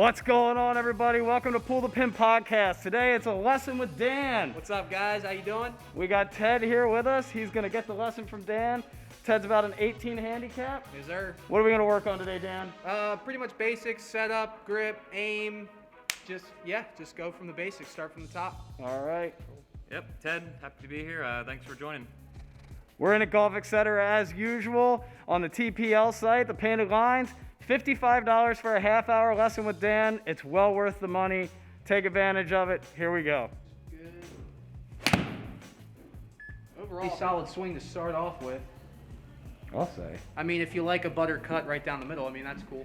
What's going on, everybody? Welcome to Pull the Pin Podcast. Today it's a lesson with Dan. What's up, guys? How you doing? We got Ted here with us. He's going to get the lesson from Dan. Ted's about an 18 handicap. Yes, sir. What are we going to work on today, Dan? Pretty much basics: setup, grip, aim. Just go from the basics. Start from the top. All right. Yep, Ted, happy to be here. Thanks for joining. We're in at Golf Etc. as usual on the TPL site, the Painted Lines. $55 for a half-hour lesson with Dan. It's well worth the money. Take advantage of it. Here we go. Good. Overall, pretty solid swing to start off with. I'll say. I mean, if you like a butter cut right down the middle, I mean, that's cool.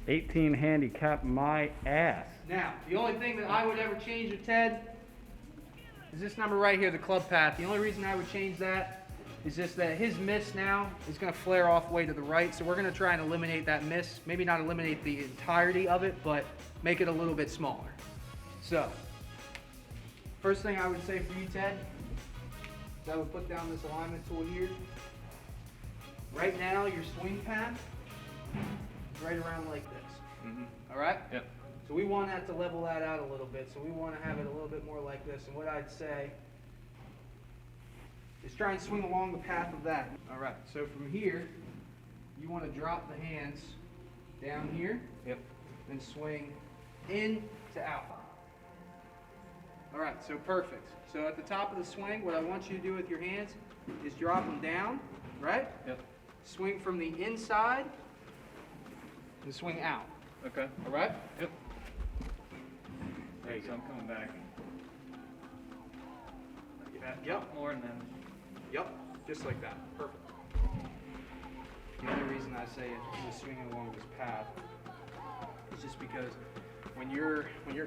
18 handicap, my ass. Now, the only thing that I would ever change with Ted is this number right here, the club path. The only reason I would change that is just that his miss now is going to flare off way to the right. So we're going to try and eliminate that miss. Maybe not eliminate the entirety of it, but make it a little bit smaller. So, first thing I would say for you, Ted, is I would put down this alignment tool here. Right now, your swing path is right around like this. All right? Yep. So we want that to level that out a little bit. So we want to have it a little bit more like this. And what I'd say is try and swing along the path of that. All right, so from here, you want to drop the hands down here. Yep. Then swing in to out. All right, so perfect. So at the top of the swing, what I want you to do with your hands is drop them down, right? Yep. Swing from the inside and swing out. Okay. All right? Yep. There you So go. I'm coming back. That Yep. more and then. Yep, just like that. Perfect. The only reason I say you're swinging along this path is just because when your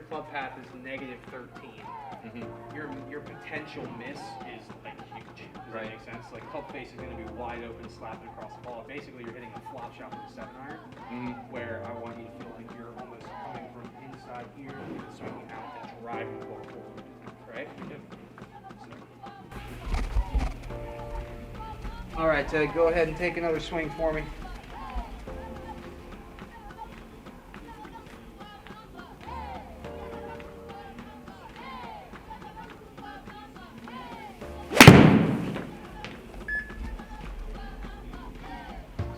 club path is negative 13, your potential miss is like huge. Does that Right. make sense? Like club face is going to be wide open, slapping across the ball. Basically, you're hitting a flop shot with a 7-iron, where I want you to feel like you're almost coming from inside here, swinging out and driving the ball forward. Right? Yep. All right, Ted, go ahead and take another swing for me.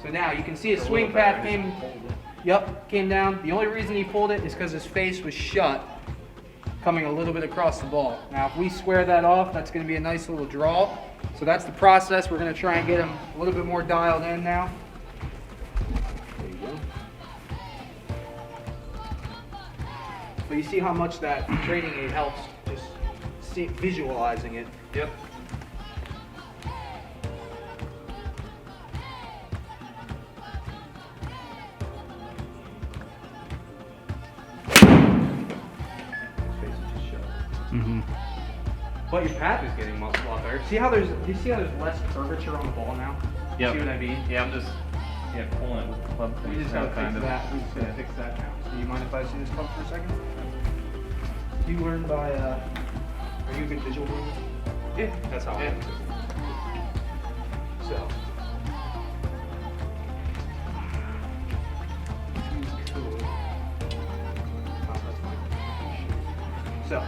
So now you can see his swing path came. Yep, came down. The only reason he pulled it is because his face was shut, coming a little bit across the ball. Now, if we square that off, that's going to be a nice little draw. So that's the process. We're going to try and get him a little bit more dialed in now. There you go. But you see how much that training aid helps just visualizing it. Yep. But your path is getting much a lot better. Do you see how there's less curvature on the ball now? Yep. See what I mean? Yeah, I'm just pulling it with the club We face just now, gotta fix that. We just gotta fix that now. So you mind if I see this club for a second? You learn by, are you a good visual learner? Yeah. That's how I am too. So. Cool. Oh, that's fine. So.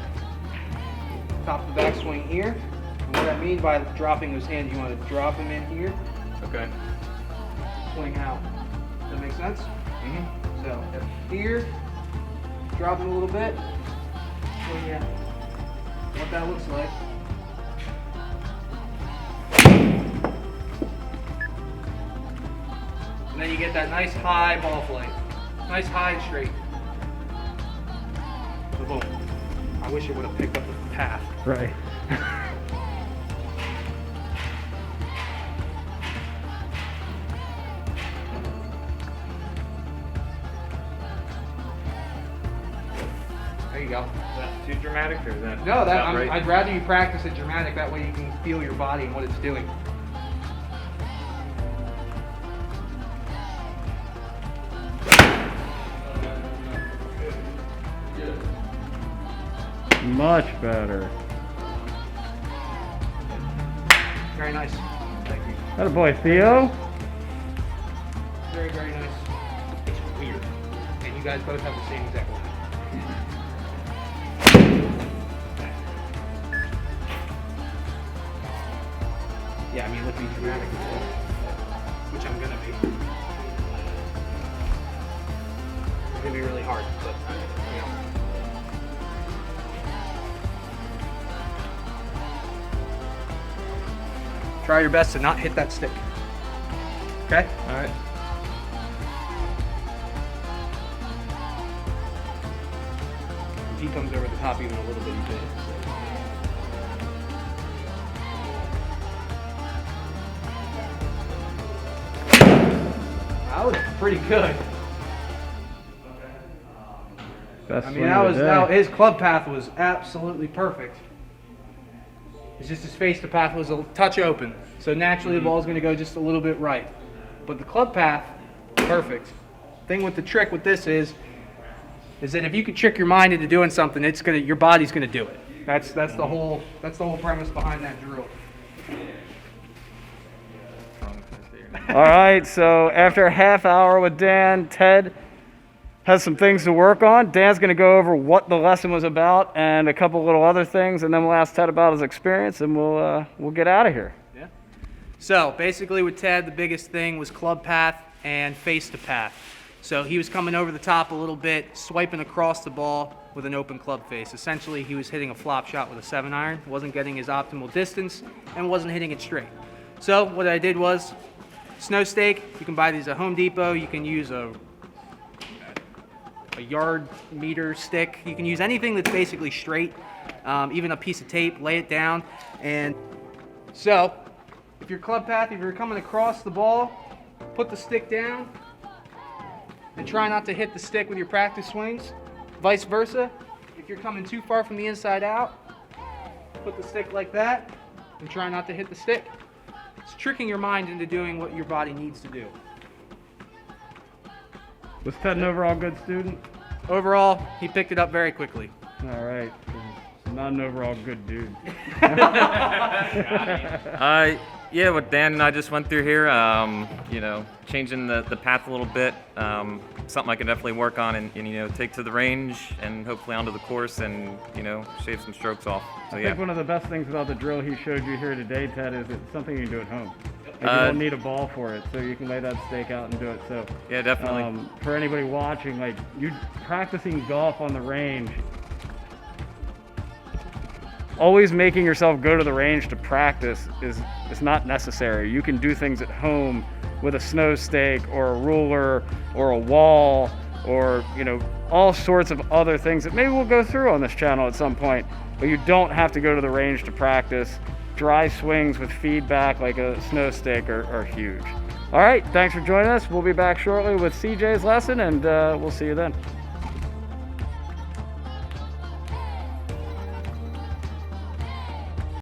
Top of the backswing here. And what I mean by dropping those hands, you want to drop them in here, Okay. swing out. Does that make sense? Mm-hmm. So here, drop it a little bit, swing out. What that looks like. And then you get that nice high ball flight. Nice high and straight. Boom. I wish it would have picked up the path. Right. There you go. Is that too dramatic or is that? No, about right? I'd rather you practice it dramatic. That way you can feel your body and what it's doing. Much better. Very nice. Thank you. That a boy, Theo. Very, very nice. It's weird. And You guys both have the same exact line. Yeah, I mean, look, be dramatic as well, which I'm gonna be. It's gonna be really hard, but you know. Try your best to not hit that stick. Okay? All right. If he comes over the top even a little bit, he could. That was pretty good. Best I mean, swing that of was the now day. his club path was absolutely perfect. It's just his face to path was a touch open, so naturally the ball's going to go just a little bit right. But the club path, perfect. Thing with the trick with this is that if you can trick your mind into doing something, your body's going to do it. That's the whole premise behind that drill. All right, so after a half hour with Dan, Ted has some things to work on. Dan's going to go over what the lesson was about and a couple little other things, and then we'll ask Ted about his experience, and we'll get out of here. Yeah. So basically with Ted, the biggest thing was club path and face to path. So he was coming over the top a little bit, swiping across the ball with an open club face. Essentially, he was hitting a flop shot with a 7-iron, wasn't getting his optimal distance, and wasn't hitting it straight. So what I did was snow stake. You can buy these at Home Depot. You can use a yard meter stick. You can use anything that's basically straight, even a piece of tape, lay it down. And so if your club path, if you're coming across the ball, put the stick down and try not to hit the stick with your practice swings. Vice versa, if you're coming too far from the inside out, put the stick like that and try not to hit the stick. It's tricking your mind into doing what your body needs to do. Was Ted an overall good student? Overall, he picked it up very quickly. All right. Not an overall good dude. Yeah, what Dan and I just went through here, you know, changing the path a little bit, something I can definitely work on and, you know, take to the range and hopefully onto the course and, you know, shave some strokes off. So I yeah. think one of the best things about the drill he showed you here today, Ted, is it's something you can do at home. Like you don't need a ball for it, so you can lay that stake out and do it. So Yeah, definitely. for anybody watching, like you practicing golf on the range, always making yourself go to the range to practice is not necessary. You can do things at home with a snow stake or a ruler or a wall or, you know, all sorts of other things that maybe we'll go through on this channel at some point, but you don't have to go to the range to practice. Dry swings with feedback like a snow stake are huge. All right, thanks for joining us. We'll be back shortly with CJ's lesson, and we'll see you then.